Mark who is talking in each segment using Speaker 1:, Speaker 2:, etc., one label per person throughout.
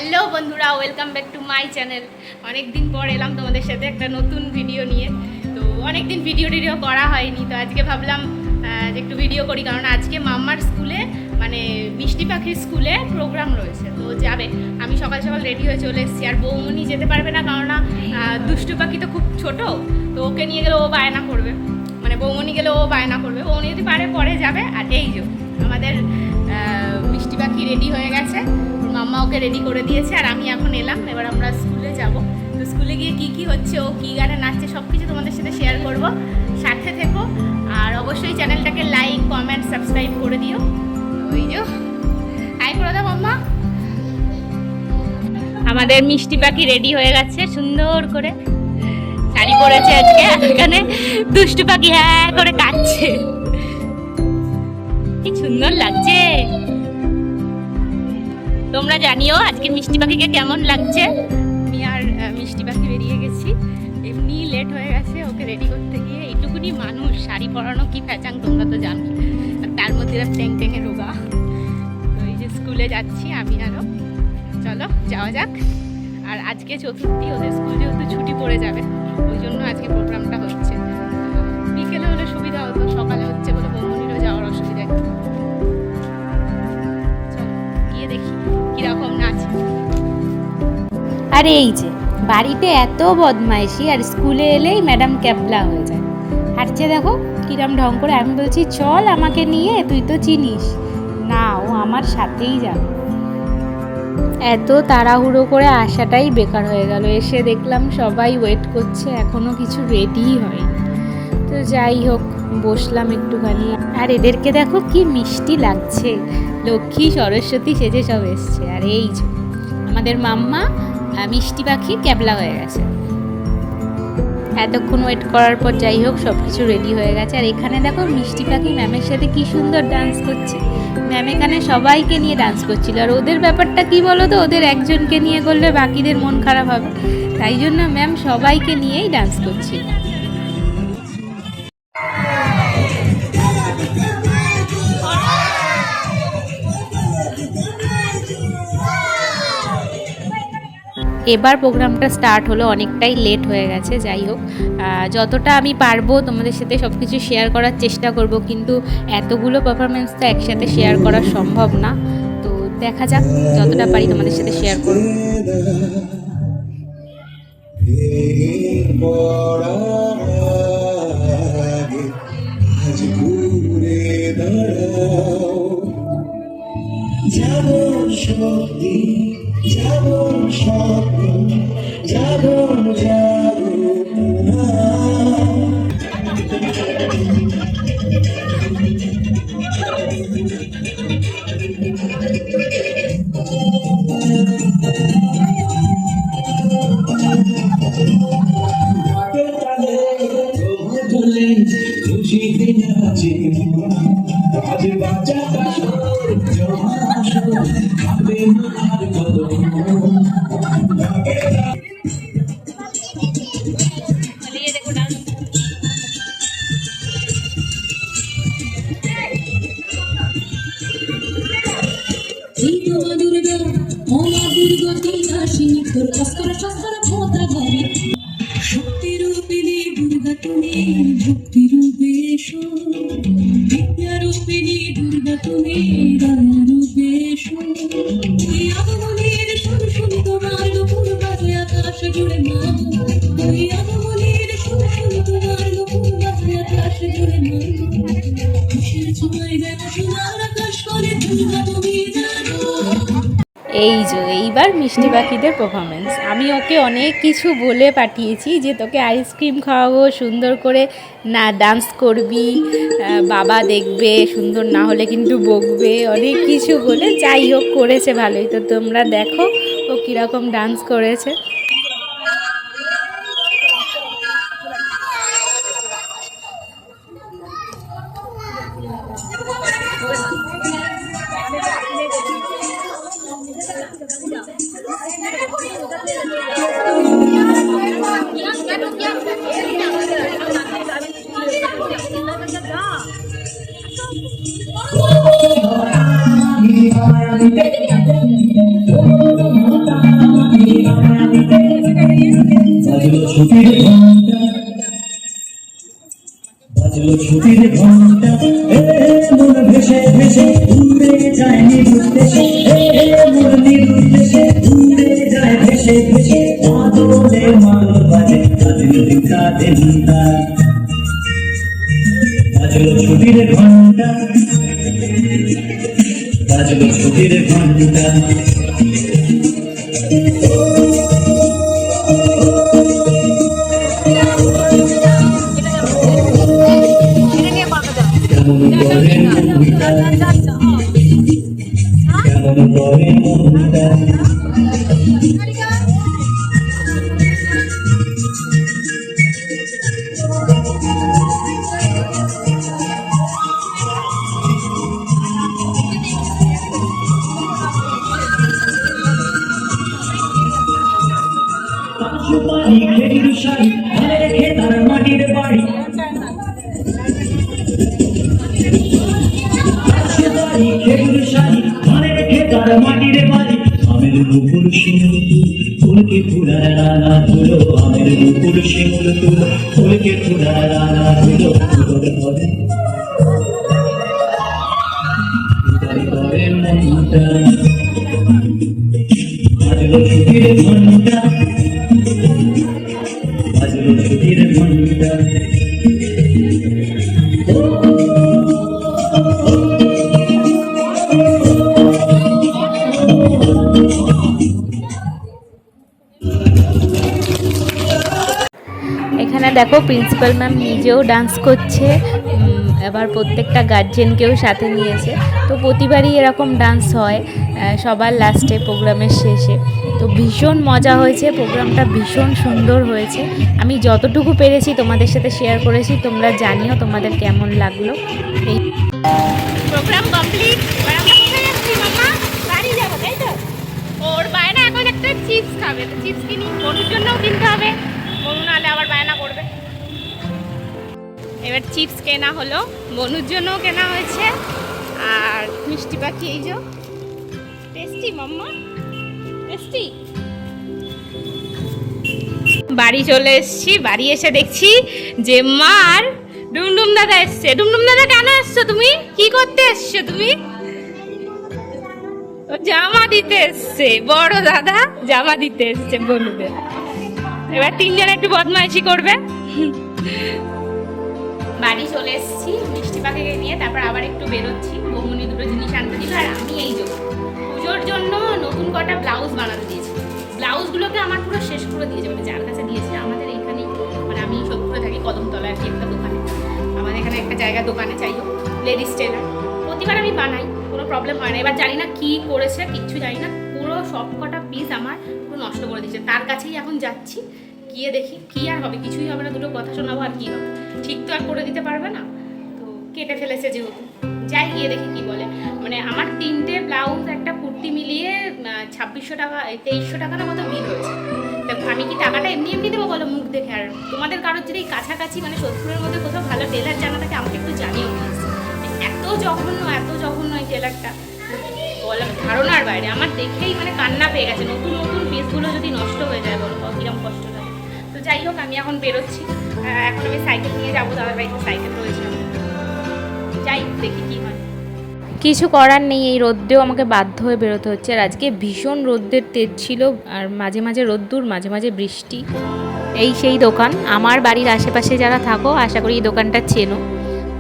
Speaker 1: Hello বন্ধুরা, welcome back to my channel. অনেক দিন পর এলাম তোমাদের সাথে একটা নতুন ভিডিও নিয়ে। তো অনেক দিন ভিডিও করা হয়নি, তো আজকে ভাবলাম যে একটু ভিডিও করি, কারণ আজকে মাম্মার স্কুলে মানে মিষ্টি পাখির স্কুলে প্রোগ্রাম রয়েছে, তো যাবে। আমি সকাল সকাল রেডি হয়ে চলে এসেছি। আর বৌমনি যেতে পারবে না, কারণ দুষ্টু পাখি তো খুব ছোট, তো ওকে নিয়ে গেলে ও বায়না করবে, মানে বৌমনি গেলে ও বায়না করবে। বৌমনি যদি পারে পরে যাবে। আর এই যে আমাদের মিষ্টি পাখি রেডি হয়ে গেছে, মাম্মা ওকে রেডি করে দিয়েছে। আর আমি এখন এলাম, এবার আমরা স্কুলে যাব। তো স্কুলে গিয়ে কি হচ্ছে, ও কী গানে নাচছে, সব কিছু তোমাদের সাথে শেয়ার করব। সাথে থেকো, আর অবশ্যই চ্যানেলটাকে লাইক, কমেন্ট, সাবস্ক্রাইব করে দিও। ওই যে হাই করে দাও মাম্মা। আমাদের মিষ্টি পাখি রেডি হয়ে গেছে, সুন্দর করে শাড়ি পরেছে আজকে। এখানে দুষ্টু পাখি হ্যাঁ করে কাঁদছে, কি সুন্দর লাগছে। তোমরা জানিও আজকে মিষ্টি পাখিকে কেমন লাগছে। আমি আর মিষ্টি পাখি বেরিয়ে গেছি, এমনি লেট হয়ে গেছে ওকে রেডি করতে গিয়ে। এইটুকুনি মানুষ, শাড়ি পরানো কি প্যাচাং তোমরা তো জানো, আর তার মধ্যে ট্যাং রোগা। তো এই যে স্কুলে যাচ্ছি আমি আরও, চলো যাওয়া যাক। আর আজকে চতুর্থী, ওদের স্কুল যেহেতু ছুটি পড়ে যাবে, ওই জন্য আজকে প্রোগ্রামটা হচ্ছে। বিকেলে হলে সুবিধা হতো, সকালে হচ্ছে বলে বন্ধুনিরও যাওয়ার অসুবিধা একটু। চলো গিয়ে দেখি কিরকম নাচ।
Speaker 2: আর এই যে বাড়িতে এত বদমাইশি, আর স্কুলে এলেই ম্যাডাম ক্যাবলা হয়ে যায়। হাঁটছে দেখো কিরম ঢং করে। আমি বলছি চল আমাকে নিয়ে, তুই তো চিনিস না, ও আমার সাথেই যাবে। এত তাড়াহুড়ো করে আসাটাই বেকার হয়ে গেল। এসে দেখলাম সবাই ওয়েট করছে, এখনো কিছু রেডিই হয়নি। তো যাই হোক, বসলাম একটুখানি। আর এদেরকে দেখো কি মিষ্টি লাগছে, লক্ষ্মী সরস্বতী সেজে সব এসছে। আর এই যে আমাদের মাম্মা মিষ্টি পাখি ক্যাবলা হয়ে গেছে। এতক্ষণ ওয়েট করার পর যাই হোক সব কিছু রেডি হয়ে গেছে। আর এখানে দেখো মিষ্টি পাখি ম্যামের সাথে কি সুন্দর ডান্স করছে। ম্যাম এখানে সবাইকে নিয়ে ডান্স করছিল। আর ওদের ব্যাপারটা কি বলো তো, ওদের একজনকে নিয়ে করলে বাকিদের মন খারাপ হবে, তাই জন্য ম্যাম সবাইকে নিয়েই ডান্স করছিল। এবার প্রোগ্রামটা স্টার্ট হলো, অনেকটাই লেট হয়ে গেছে। যাই হোক, যতটা আমি পারবো তোমাদের সাথে সব কিছু শেয়ার করার চেষ্টা করব, কিন্তু এতগুলো পারফরমেন্স তো একসাথে শেয়ার করা সম্ভব না। তো দেখা যাক, যতটা পারি তোমাদের সাথে শেয়ার করব।
Speaker 3: যেমন শক্তি, যেমন স্বপ্ন, যেমন খুশিতে নাচে আজ বাচ্চাটা শক্তিরূপিণী দুর্গা তুমি, ভক্তিরূপে এসো, বিদ্যারূপিণী দুর্গা তুমি, দয়ারূপে এসো। ওই আগমনের সুর শুনি তোমার নপুর বাজে আকাশ জুড়ে মা, ওই আগমনের সুর শুনি তোমার নপুর বাজে আকাশ জুড়ে মা। খুশির ছোঁয়ায় যেন সোনার আকাশ করে দুর্গা তুমি জানো।
Speaker 2: এই যে এইবার মিষ্টি পাখিদের পারফরমেন্স। আমি ওকে অনেক কিছু বলে পাঠিয়েছি যে তোকে আইসক্রিম খাওয়াবো, সুন্দর করে না ডান্স করবি, বাবা দেখবে, সুন্দর না হলে কিন্তু বকবে, অনেক কিছু বলে। যাই হোক করেছে ভালোই। তো তোমরা দেখো ও কীরকম ডান্স করেছে।
Speaker 3: Oh,
Speaker 4: ছুটির ঘন্টা মন ভেসে ভেসে উড়ে যায় নিরুদ্দেশে মন নিরুদ্দেশে উড়ে যায় ভেসে ভেসে আদরে মাল বাজে দিনটা বাজলো ছুটির ঘন্টা বাজলো ছুটির ঘন্টা কেমন করে মনটা কেমন করে মনটা সুপারি খেজুর শাড়ি ধারে রেখে তার মাটির বাড়ি সুপারি খেজুর শাড়ি ধারে রেখে তার মাটির বাড়ি আমের নুপুর শিমুল ফুলকে ফুলার রানা তুলো আমের নুপুর শিমুল তুলো ফুলকে ফুলার রানা তুলো করে করে করে মনটা বাজলো ছুটির ঘন্টা বাজলো ছুটির ঘন্টা
Speaker 2: এখানে দেখো প্রিন্সিপাল ম্যাম নিজেও ডান্স করছে, এবার প্রত্যেকটা গার্জেনকেও সাথে নিয়েছে। তো প্রতিবারই এরকম ডান্স হয় সবার লাস্টে প্রোগ্রামের শেষে। তো ভীষণ মজা হয়েছে, প্রোগ্রামটা ভীষণ সুন্দর হয়েছে। আমি যতটুকু পেরেছি তোমাদের সাথে শেয়ার করেছি, তোমরা জানিও তোমাদের কেমন লাগলো। এই
Speaker 1: প্রোগ্রাম কমপ্লিট। এবার আমরা কোথায় যাচ্ছি মামা? বাড়ি যাবো, তাই তো? ওর বায়না এখন একটা চিপস খাবে, তো চিপস কিনি, বনুর জন্যও কিনতে হবে, বনু নাহলে আবার বায়না করবে। এবার চিপস কেনা হলো, বনুর জন্যও কেনা হয়েছে, আর মিষ্টি পাখি এই যে টেস্টি মাম্মা, টেস্টি। বাড়ি চলে এসেছি, বাড়ি এসে দেখছি যে মার ডুমডুম দাদা এসছে। ডুমডুম দাদা কেন এসছো তুমি? কি করতে এসছো তুমি? ও জামা দিতে এসছে, বড় দাদা জামা দিতে এসছে বলবে। এবার তিনজন একটু বদমাইশি করবে। বাড়ি চলে এসেছি মিষ্টি পাখিকে নিয়ে, তারপর আবার একটু বেরোচ্ছি। বৌমনি দুটো জিনিস আনতে দিল, আর আমি এই যে পুজোর জন্য নতুন কটা ব্লাউজ বানাতে দিয়েছি। ব্লাউজগুলোকে আমার পুরো শেষ করে দিয়েছে, মানে যার কাছে দিয়েছি আমাদের এইখানেই, মানে আমি সত্যি থাকি কদমতলা আর কি একটা দোকানে, আমাদের এখানে একটা জায়গা দোকানে চাই হোক লেডিস টেলার। প্রতিবার আমি বানাই, কোনো প্রবলেম হয় না। এবার জানি না কি করেছে, কিচ্ছু জানি না, পুরো সব কটা পিস আমার পুরো নষ্ট করে দিয়েছে। তার কাছেই এখন যাচ্ছি, গিয়ে দেখি কি আর হবে, কিছুই হবে না, দুটো কথা শোনাবো আর কি হবে, ঠিক তো আর করে দিতে পারবে না, তো কেটে ফেলেছে যেহেতু। যাই গিয়ে দেখি কি বলে। মানে আমার 3টে ব্লাউজ একটা কুর্তি মিলিয়ে 2600 টাকা 2300 টাকার মতো বিল হয়েছে। তো আমি কি টাকাটা এমনি এমনি দেবো বলো মুখ দেখে? আর তোমাদের কারোর যদি কাছাকাছি মানে সোদপুরের মধ্যে কোথাও ভালো টেলার জানা থাকে আমাকে একটু জানিও প্লিজ। এত জঘন্য এই টেলারটা বলার ধারণার বাইরে। আমার দেখেই মানে কান্না পেয়ে গেছে। নতুন নতুন পিসগুলো যদি নষ্ট হয়ে যায় বলো কিরকম কষ্ট লাগে। তো যাই হোক আমি এখন বেরোচ্ছি, এখন আমি সাইকেল নিয়ে যাবো, দাদার বাড়িতে সাইকেল রয়েছে, যাই দেখি কি হয়।
Speaker 2: কিছু করার নেই, এই রোদ্রেও আমাকে বাধ্য হয়ে বেরোতে হচ্ছে। আর আজকে ভীষণ রোদ্রের তেজ ছিল, আর মাঝে মাঝে রোদ্দুর মাঝে মাঝে বৃষ্টি। এই সেই দোকান, আমার বাড়ির আশেপাশে যারা থাকো আশা করি এই দোকানটা চেনো।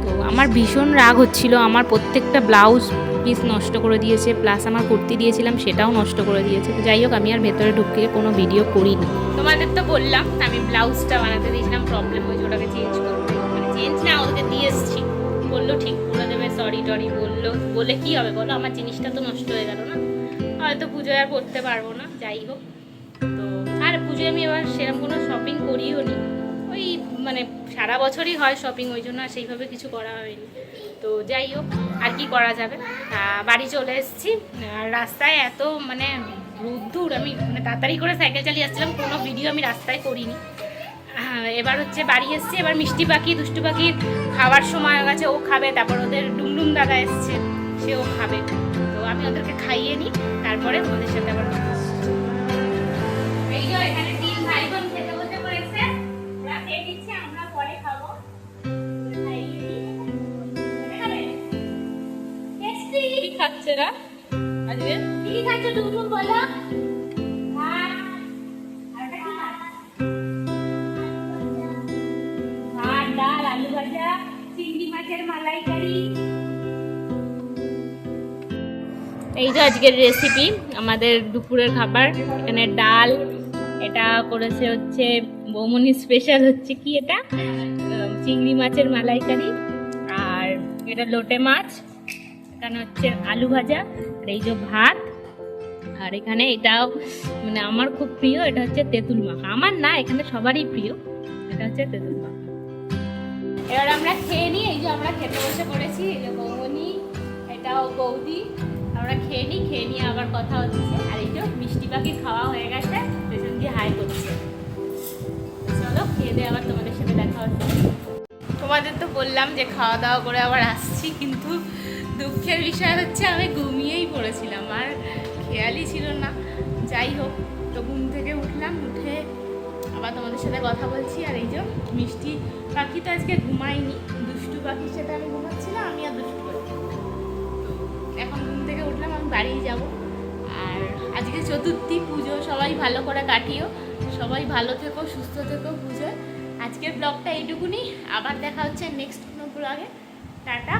Speaker 2: তো আমার ভীষণ রাগ হচ্ছিল, আমার প্রত্যেকটা ব্লাউজ পিস নষ্ট করে দিয়েছে, প্লাস আমার কুর্তি দিয়েছিলাম সেটাও নষ্ট করে দিয়েছে। তো যাই হোক আমি আর ভেতরে ঢুকে কোনো ভিডিও করিনি।
Speaker 1: তোমাদের তো বললাম আমি ব্লাউজটা বানাতে দিয়েছিলাম, প্রবলেম হয়েছে, ওটাকে চেঞ্জ করতে, মানে চেঞ্জ না ওদেরকে দিয়ে এসেছি, বললো ঠিক করে দেবে, সরি টরি বললো, বলে কি হবে বলো, আমার জিনিসটা তো নষ্ট হয়ে গেল না, হয়তো পুজোয় আর পরতে পারবো না। যাই হোক, তো আর পুজোয় আমি এবার সেরকম কোনো শপিং করিও নি, ওই মানে সারা বছরই হয় শপিং, ওই জন্য আর সেইভাবে কিছু করা হয়নি। তো যাই হোক আর কি করা যাবে। বাড়ি চলে এসেছি, আর রাস্তায় এত মানে রোদ্দুর, আমি মানে তাড়াতাড়ি করে সাইকেল চালিয়ে আসছিলাম, কোনো ভিডিও আমি রাস্তায় করিনি। এবার হচ্ছে বাড়ি এসেছি, এবার মিষ্টি পাখি দুষ্টু পাখি খাওয়ার সময় হয়ে গেছে, ও খাবে, তারপর ওদের ডুমডুম দাদা এসছে, সেও খাবে। তো আমি ওদেরকে খাইয়ে নিই, তারপরে ওদের সাথে আবার এই যে এখানে 3 ভাই বোন খেতে বসে পড়েছে, ওরা খেয়ে দিচ্ছে, আমরা পরে খাবো।
Speaker 2: মাছের মালাইকারি।
Speaker 1: এই যে আজকের রেসিপি আমাদের দুপুরের খাবার। এখানে ডাল, এটা করেছে হচ্ছে বৌমনি স্পেশাল হচ্ছে কি এটা চিংড়ি মাছের মালাইকারি, আর এটা লোটে মাছ, এখানে হচ্ছে আলু ভাজা, আর এই যে ভাত, আর এখানে এটাও মানে আমার খুব প্রিয়, এটা হচ্ছে তেঁতুল মাখা। আমার না, এখানে সবারই প্রিয়, এটা হচ্ছে তেঁতুল মাখা। এবার আমরা খেয়ে নিই। এই যে আমরা খেতে বসে পড়েছি, এই যে বৌমনি, এটাও বৌদি, আমরা খেয়ে নিয়ে আবার কথা হচ্ছে। আর এই যে মিষ্টি পাখি খাওয়া হয়ে গেছে, পেছন দিয়ে হাই করছে। চলো খেয়ে দিয়ে আবার তোমাদের সাথে দেখা হচ্ছে। তোমাদের তো বললাম যে খাওয়া দাওয়া করে আবার আসছি, কিন্তু দুঃখের বিষয় হচ্ছে আমি ঘুমিয়েই পড়েছিলাম, আর খেয়ালই ছিল না। যাই হোক, তো ঘুম থেকে উঠলাম, উঠে আবার তোমাদের সাথে কথা বলছি। আর এই যে মিষ্টি পাখি তো আজকে ঘুমায়নি, দুষ্টু পাখির সাথে আমি ঘুমাচ্ছিলাম, আমি আর দুষ্টু পাখি। এখন ঘুম থেকে উঠলাম, আমি বাড়ি যাব। আর আজকে চতুর্থী পুজো, সবাই ভালো করে কাটিও, সবাই ভালো থেকো, সুস্থ থেকো পুজোয়। আজকের ব্লগটা এইটুকুনি, আবার দেখা হচ্ছে নেক্সট কোনো ব্লগে। টাটা।